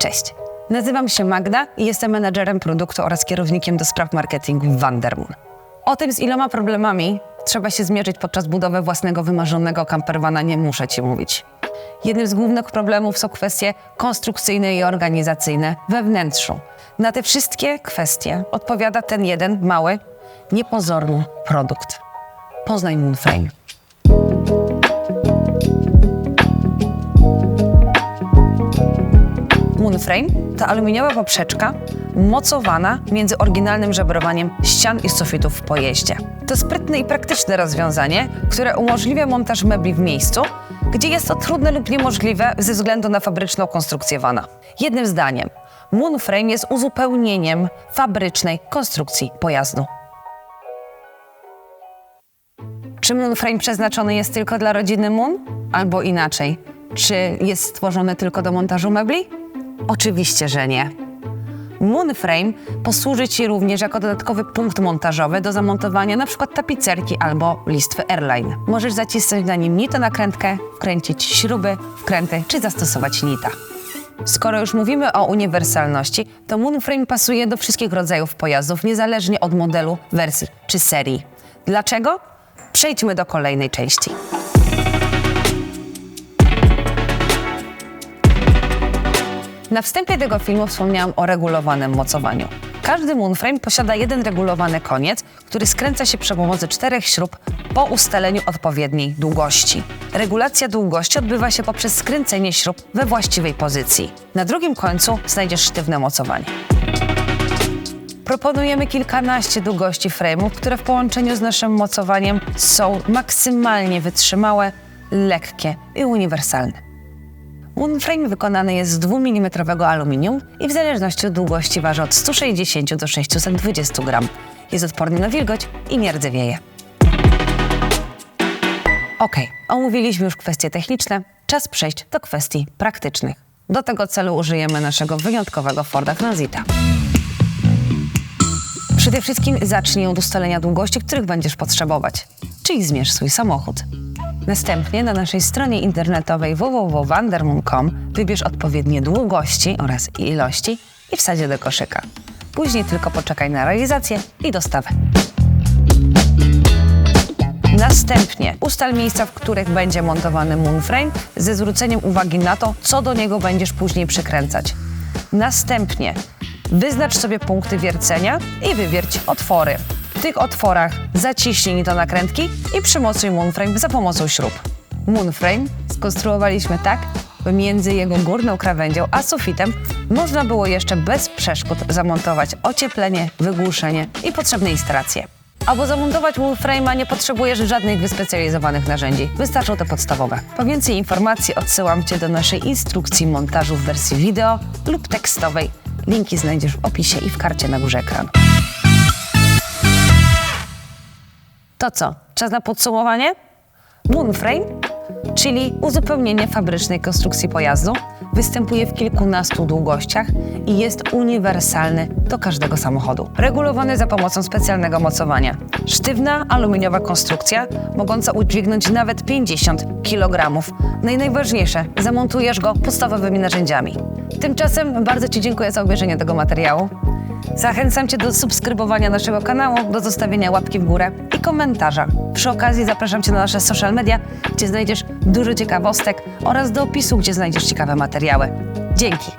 Cześć, nazywam się Magda i jestem menadżerem produktu oraz kierownikiem do spraw marketingu w Vandermoon. O tym, z iloma problemami trzeba się zmierzyć podczas budowy własnego wymarzonego campervana, nie muszę Ci mówić. Jednym z głównych problemów są kwestie konstrukcyjne i organizacyjne we wnętrzu. Na te wszystkie kwestie odpowiada ten jeden mały, niepozorny produkt. Poznaj Moonframe. Moonframe to aluminiowa poprzeczka mocowana między oryginalnym żebrowaniem ścian i sufitów w pojeździe. To sprytne i praktyczne rozwiązanie, które umożliwia montaż mebli w miejscu, gdzie jest to trudne lub niemożliwe ze względu na fabryczną konstrukcję vana. Jednym zdaniem, Moonframe jest uzupełnieniem fabrycznej konstrukcji pojazdu. Czy Moonframe przeznaczony jest tylko dla rodziny Moon? Albo inaczej, czy jest stworzony tylko do montażu mebli? Oczywiście, że nie. Moonframe posłuży Ci również jako dodatkowy punkt montażowy do zamontowania np. tapicerki albo listwy Airline. Możesz zacisnąć na nim nitonakrętkę, wkręcić śruby, wkręty czy zastosować nita. Skoro już mówimy o uniwersalności, to Moonframe pasuje do wszystkich rodzajów pojazdów, niezależnie od modelu, wersji czy serii. Dlaczego? Przejdźmy do kolejnej części. Na wstępie tego filmu wspomniałam o regulowanym mocowaniu. Każdy Moonframe posiada jeden regulowany koniec, który skręca się przy pomocy 4 śrub po ustaleniu odpowiedniej długości. Regulacja długości odbywa się poprzez skręcenie śrub we właściwej pozycji. Na drugim końcu znajdziesz sztywne mocowanie. Proponujemy kilkanaście długości frame'ów, które w połączeniu z naszym mocowaniem są maksymalnie wytrzymałe, lekkie i uniwersalne. Moonframe wykonany jest z 2 mm aluminium i w zależności od długości waży od 160 do 620 g. Jest odporny na wilgoć i nie rdzewieje. Omówiliśmy już kwestie techniczne, czas przejść do kwestii praktycznych. Do tego celu użyjemy naszego wyjątkowego Forda Transita. Przede wszystkim zacznij od ustalenia długości, których będziesz potrzebować, czyli zmierz swój samochód. Następnie na naszej stronie internetowej www.vandermoon.com wybierz odpowiednie długości oraz ilości i wsadź je do koszyka. Później tylko poczekaj na realizację i dostawę. Następnie ustal miejsca, w których będzie montowany Moonframe ze zwróceniem uwagi na to, co do niego będziesz później przykręcać. Następnie wyznacz sobie punkty wiercenia i wywierć otwory. W tych otworach zaciśnij nitonakrętki i przymocuj Moonframe za pomocą śrub. Moonframe skonstruowaliśmy tak, by między jego górną krawędzią a sufitem można było jeszcze bez przeszkód zamontować ocieplenie, wygłuszenie i potrzebne instalacje. Aby zamontować Moonframe'a nie potrzebujesz żadnych wyspecjalizowanych narzędzi, wystarczą te podstawowe. Po więcej informacji odsyłam Cię do naszej instrukcji montażu w wersji wideo lub tekstowej. Linki znajdziesz w opisie i w karcie na górze ekranu. To co? Czas na podsumowanie? Moonframe, czyli uzupełnienie fabrycznej konstrukcji pojazdu, występuje w kilkunastu długościach i jest uniwersalny do każdego samochodu. Regulowany za pomocą specjalnego mocowania. Sztywna, aluminiowa konstrukcja, mogąca udźwignąć nawet 50 kg. No i najważniejsze, zamontujesz go podstawowymi narzędziami. Tymczasem bardzo Ci dziękuję za obejrzenie tego materiału. Zachęcam Cię do subskrybowania naszego kanału, do zostawienia łapki w górę i komentarza. Przy okazji zapraszam Cię na nasze social media, gdzie znajdziesz dużo ciekawostek oraz do opisu, gdzie znajdziesz ciekawe materiały. Dzięki!